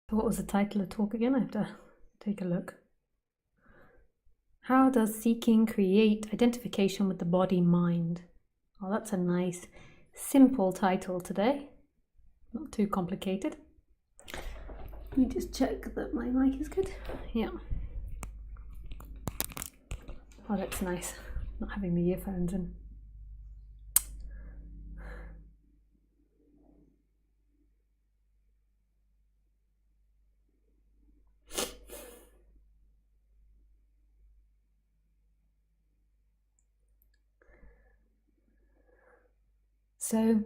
What was the title of the talk again? I have to take a look. How does seeking create identification with the body-mind? Well, that's a nice, simple title today. Not too complicated. Let me just check that my mic is good. Yeah. Oh, that's nice. Not having the earphones in. So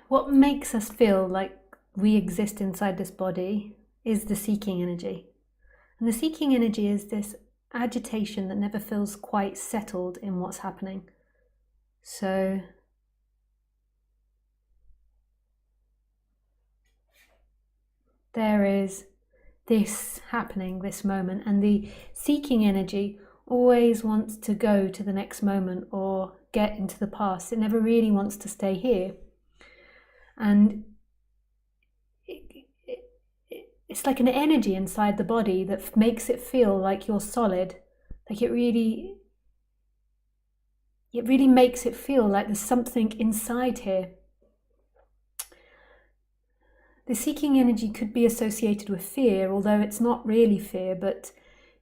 what makes us feel like we exist inside this body is the seeking energy. And the seeking energy is this agitation that never feels quite settled in what's happening. So there is this happening, this moment, and the seeking energy always wants to go to the next moment or get into the past. It never really wants to stay here. And it's like an energy inside the body that makes it feel like you're solid. Like it really makes it feel like there's something inside here. The seeking energy could be associated with fear, although it's not really fear, but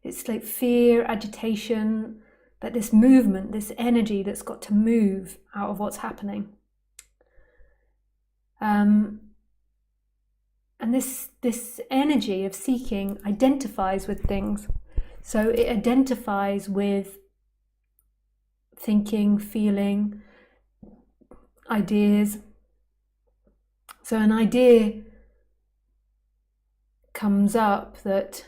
it's like fear, agitation, but this movement, this energy that's got to move out of what's happening. And this energy of seeking identifies with things. So it identifies with thinking, feeling, ideas. So an idea comes up that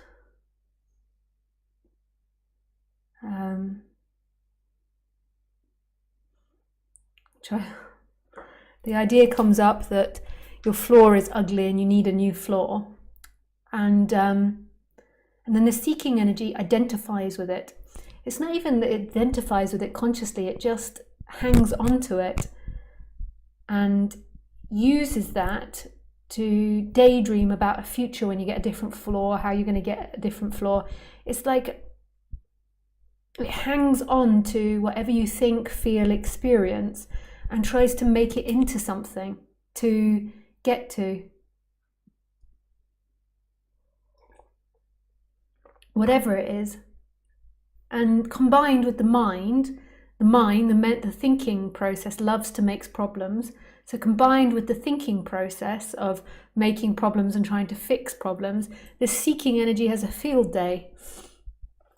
the idea comes up that your floor is ugly and you need a new floor, and then the seeking energy identifies with it. It's not even that it identifies with it consciously, it just hangs onto it and uses that to daydream about a future when you get a different floor, how you're going to get a different floor. It's like it hangs on to whatever you think, feel, experience, and tries to make it into something to get to. Whatever it is. And combined with the mind, the thinking process loves to make problems. So combined with the thinking process of making problems and trying to fix problems, this seeking energy has a field day.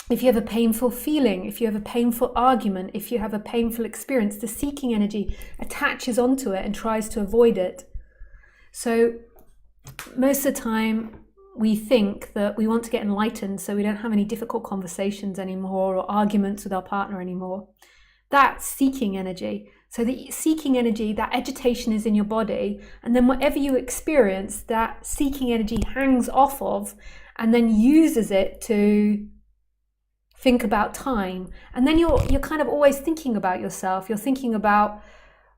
If you have a painful feeling, if you have a painful argument, if you have a painful experience, the seeking energy attaches onto it and tries to avoid it. So most of the time we think that we want to get enlightened so we don't have any difficult conversations anymore or arguments with our partner anymore. That's seeking energy. So the seeking energy, that agitation is in your body, and then whatever you experience, that seeking energy hangs off of and then uses it to think about time. And then you're kind of always thinking about yourself. You're thinking about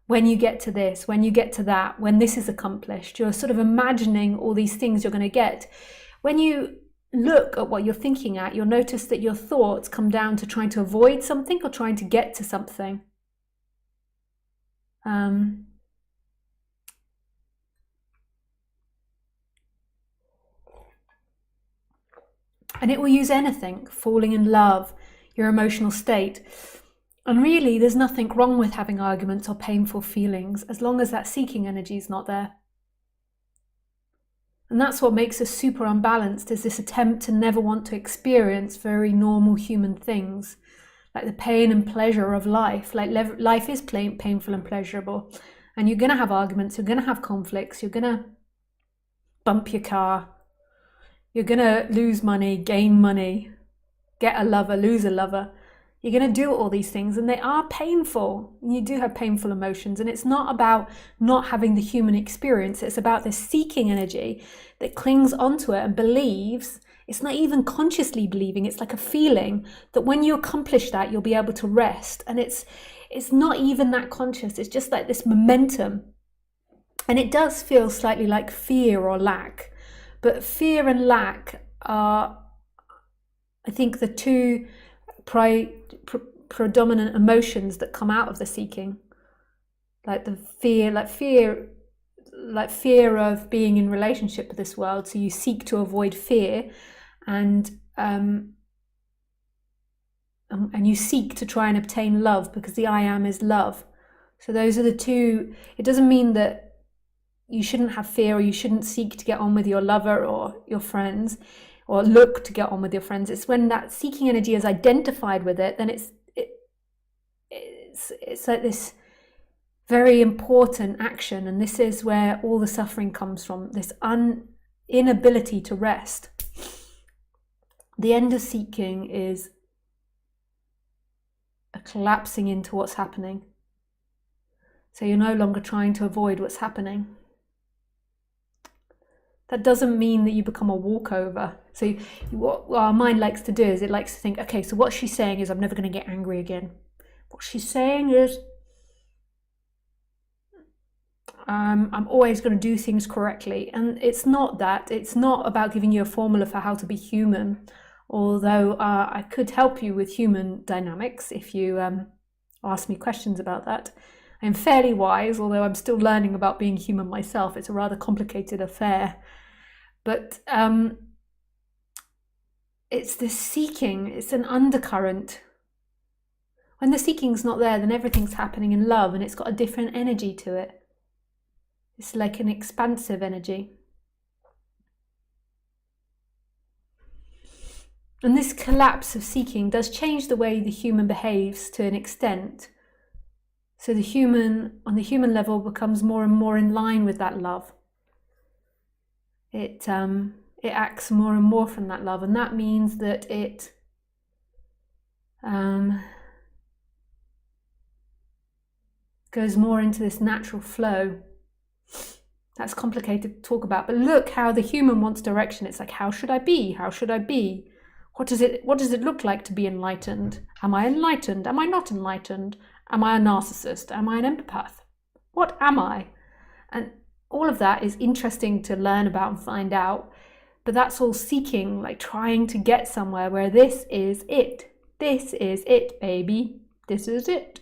when you get to this, when you get to that, when this is accomplished. You're sort of imagining all these things you're going to get. When you look at what you're thinking at, you'll notice that your thoughts come down to trying to avoid something or trying to get to something. And it will use anything, falling in love, your emotional state. And really, there's nothing wrong with having arguments or painful feelings, as long as that seeking energy is not there. And that's what makes us super unbalanced, is this attempt to never want to experience very normal human things, like the pain and pleasure of life. Like life is painful and pleasurable. And you're going to have arguments, you're going to have conflicts, you're going to bump your car, you're going to lose money, gain money, get a lover, lose a lover. You're going to do all these things, and they are painful. You do have painful emotions, and it's not about not having the human experience. It's about this seeking energy that clings onto it and believes. It's not even consciously believing. It's like a feeling that when you accomplish that, you'll be able to rest. And it's not even that conscious. It's just like this momentum. And it does feel slightly like fear or lack. But fear and lack are, I think, the two predominant emotions that come out of the seeking. Like the fear of being in relationship with this world. So you seek to avoid fear, and you seek to try and obtain love, because the I am is love. So those are the two. It doesn't mean that you shouldn't have fear, or you shouldn't seek to get on with your lover or your friends, or look to get on with your friends. It's when that seeking energy is identified with it, then it's like this very important action. And this is where all the suffering comes from, this inability to rest. The end of seeking is a collapsing into what's happening. So you're no longer trying to avoid what's happening. That doesn't mean that you become a walkover. So what our mind likes to do is it likes to think, okay, so what she's saying is I'm never going to get angry again. What she's saying is I'm always going to do things correctly. And it's not that. It's not about giving you a formula for how to be human. Although I could help you with human dynamics if you ask me questions about that. I'm fairly wise, although I'm still learning about being human myself. It's a rather complicated affair. But it's this seeking, it's an undercurrent. When the seeking's not there, then everything's happening in love, and it's got a different energy to it. It's like an expansive energy. And this collapse of seeking does change the way the human behaves to an extent. So the human, on the human level, becomes more and more in line with that love. It acts more and more from that love, and that means that it goes more into this natural flow. That's complicated to talk about, but look how the human wants direction. It's like, how should I be? How should I be? What does it look like to be enlightened? Am I enlightened? Am I not enlightened? Am I a narcissist? Am I an empath? What am I? And all of that is interesting to learn about and find out, but that's all seeking, like trying to get somewhere where this is it. This is it, baby. This is it.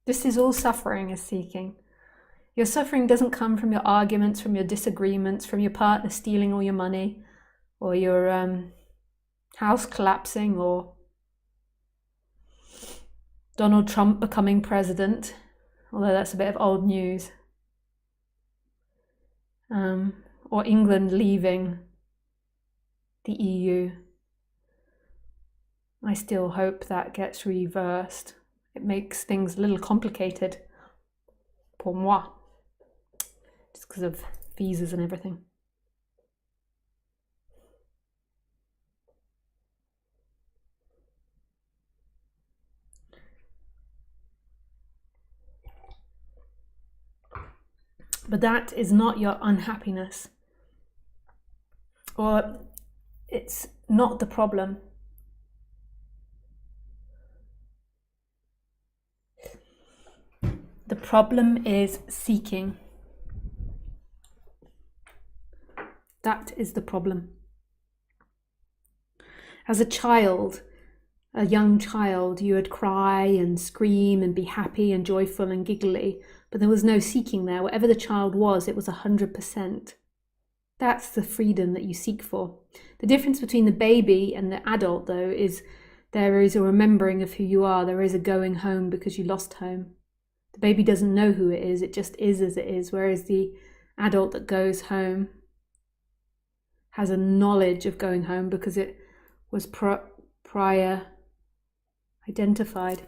This is all suffering is seeking. Your suffering doesn't come from your arguments, from your disagreements, from your partner stealing all your money, or your house collapsing, or Donald Trump becoming president, although that's a bit of old news, or England leaving the EU. I still hope that gets reversed. It makes things a little complicated pour moi, just because of visas and everything. But that is not your unhappiness, or it's not the problem. The problem is seeking. That is the problem. As a child, a young child, you would cry and scream and be happy and joyful and giggly, but there was no seeking there. Whatever the child was, it was 100%. That's the freedom that you seek for. The difference between the baby and the adult, though, is there is a remembering of who you are. There is a going home because you lost home. The baby doesn't know who it is is as it is, whereas the adult that goes home has a knowledge of going home because it was prior identified.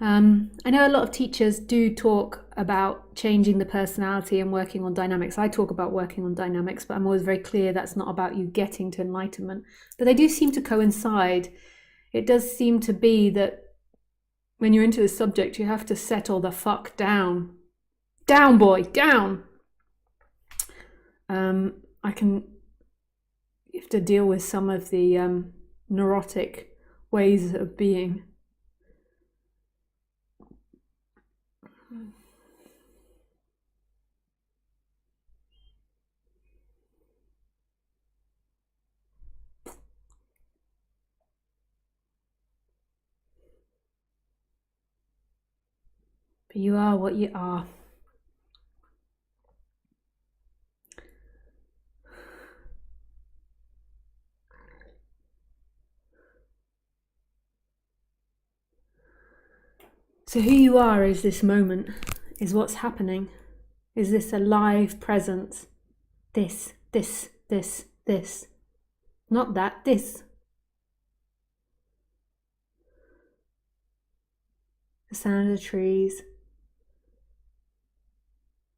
I know a lot of teachers do talk about changing the personality and working on dynamics. I talk about working on dynamics, but I'm always very clear that's not about you getting to enlightenment. But they do seem to coincide. It does seem to be that when you're into a subject, you have to settle the fuck down. Down, boy, down. You have to deal with some of the neurotic ways of being. But you are what you are. So who you are is this moment, is what's happening, is this alive presence, this. Not that, this. The sound of the trees,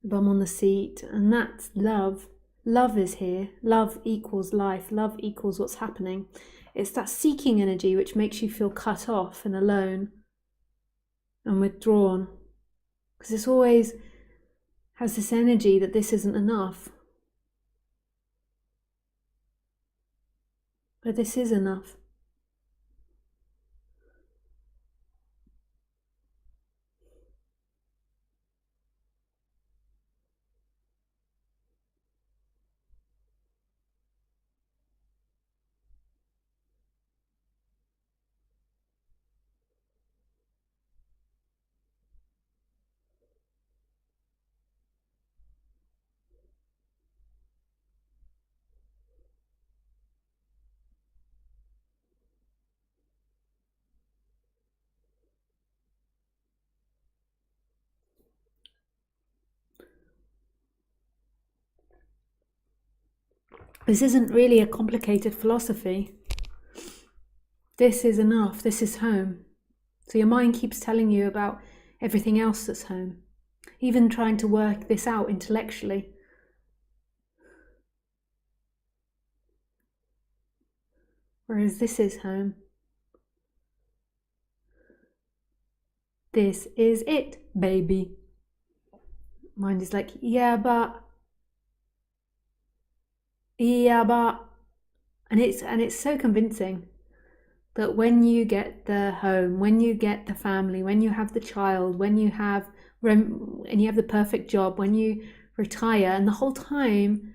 the bum on the seat, and that's love. Love is here. Love equals life. Love equals what's happening. It's that seeking energy which makes you feel cut off and alone and withdrawn, because this always has this energy that this isn't enough. But this is enough. This isn't really a complicated philosophy. This is enough. This is home. So your mind keeps telling you about everything else that's home, even trying to work this out intellectually. Whereas this is home. This is it, baby. Mind is like, yeah, but, and it's so convincing. that when you get the home, when you get the family, when you have the child, when you have and you have the perfect job, when you retire, and the whole time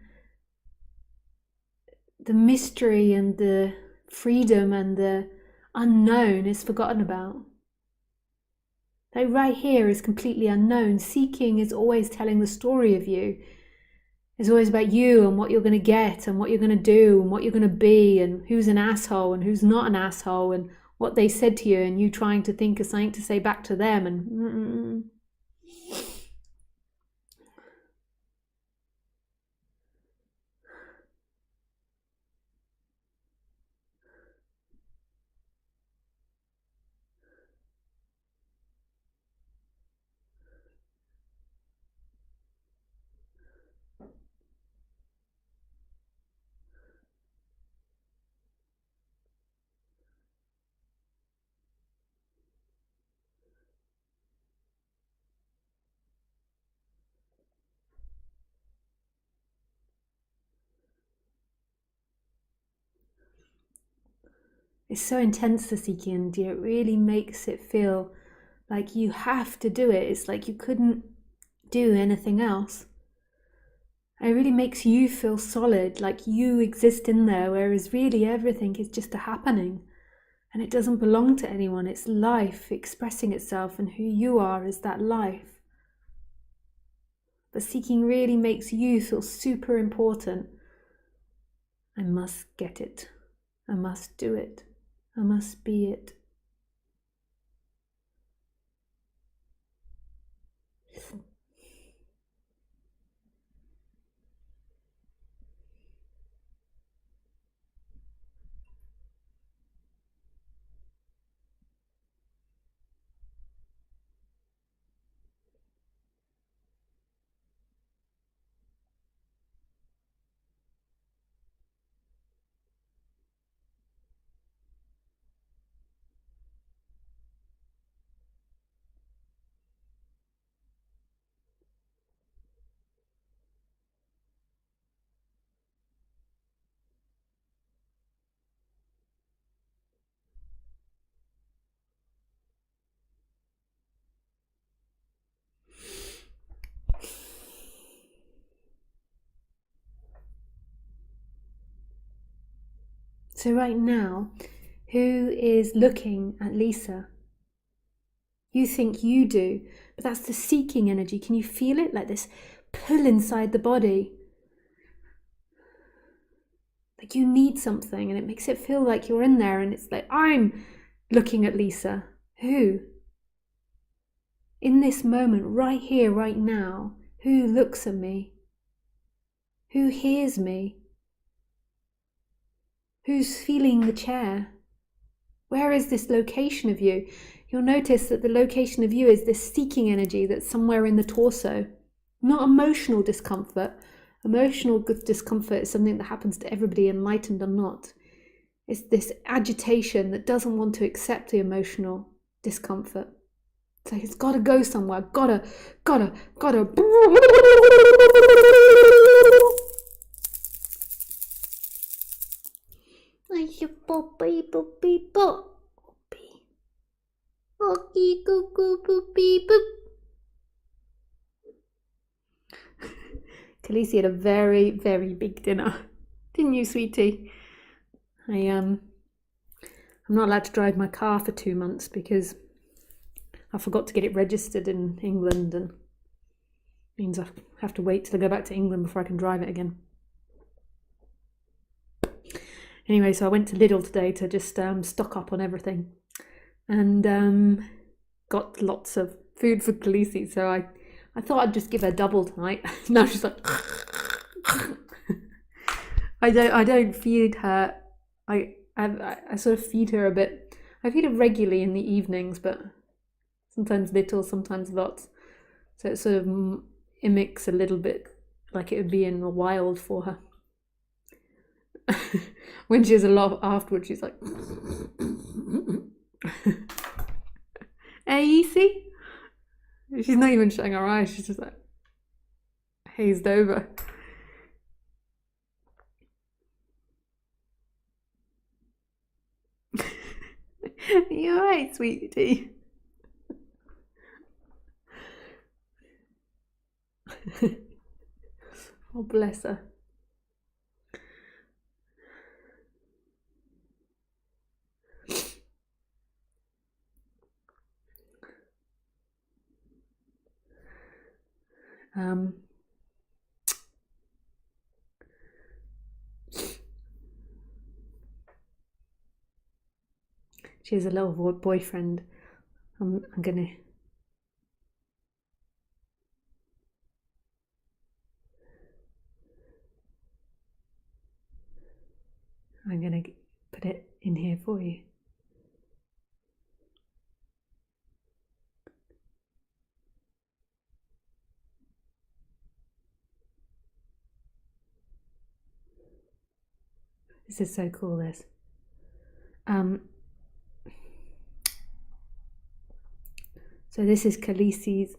the mystery and the freedom and the unknown is forgotten about. Like right here is completely unknown. Seeking is always telling the story of you. It's always about you and what you're going to get and what you're going to do and what you're going to be and who's an asshole and who's not an asshole and what they said to you and you trying to think of something to say back to them and it's so intense, the seeking energy. It really makes it feel like you have to do it. It's like you couldn't do anything else. It really makes you feel solid, like you exist in there, whereas really everything is just a happening. And it doesn't belong to anyone. It's life expressing itself, and who you are is that life. But seeking really makes you feel super important. I must get it. I must do it. I must be it. So right now, who is looking at Lisa? You think you do, but that's the seeking energy. Can you feel it? Like this pull inside the body. Like you need something, and it makes it feel like you're in there, and it's like, I'm looking at Lisa. Who? In this moment, right here, right now, who looks at me? Who hears me? Who's feeling the chair? Where is this location of you? You'll notice that the location of you is this seeking energy that's somewhere in the torso. Not emotional discomfort. Emotional discomfort is something that happens to everybody, enlightened or not. It's this agitation that doesn't want to accept the emotional discomfort. It's like it's got to go somewhere. Gotta. Khaleesi had a very, very big dinner, didn't you, sweetie? I'm not allowed to drive my car for 2 months because I forgot to get it registered in England, and means I have to wait till I go back to England before I can drive it again. Anyway, so I went to Lidl today to just stock up on everything, and got lots of food for Khaleesi. So I thought I'd just give her double tonight. Now she's like, I don't feed her. I sort of feed her a bit. I feed her regularly in the evenings, but sometimes little, sometimes lots. So it sort of mimics a little bit like it would be in the wild for her. When she has a lot afterwards, she's like, hey, you see? She's not even shutting her eyes, she's just like hazed over. You alright, sweetie? Oh, bless her. She has a little boyfriend. I'm gonna put it in here for you. This is so cool, this. So this is Khaleesi's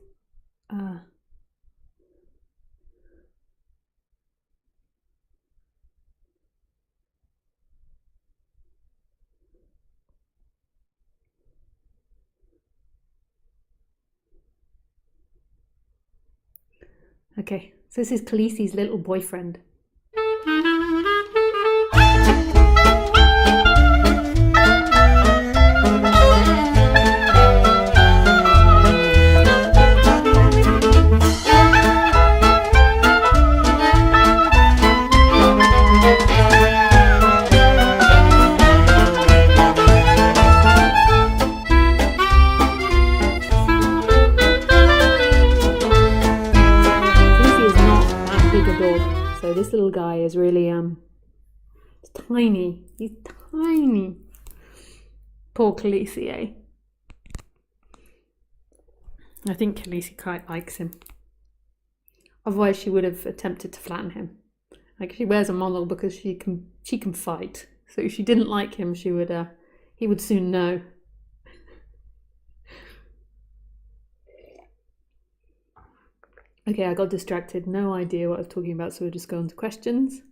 okay, so this is Khaleesi's little boyfriend. So this little guy is really tiny. He's tiny. Poor Khaleesi, eh? I think Khaleesi quite likes him. Otherwise she would have attempted to flatten him. Like, she wears a model because she can fight. So if she didn't like him, he would soon know. Okay, I got distracted. No idea what I was talking about, so we'll just go on to questions.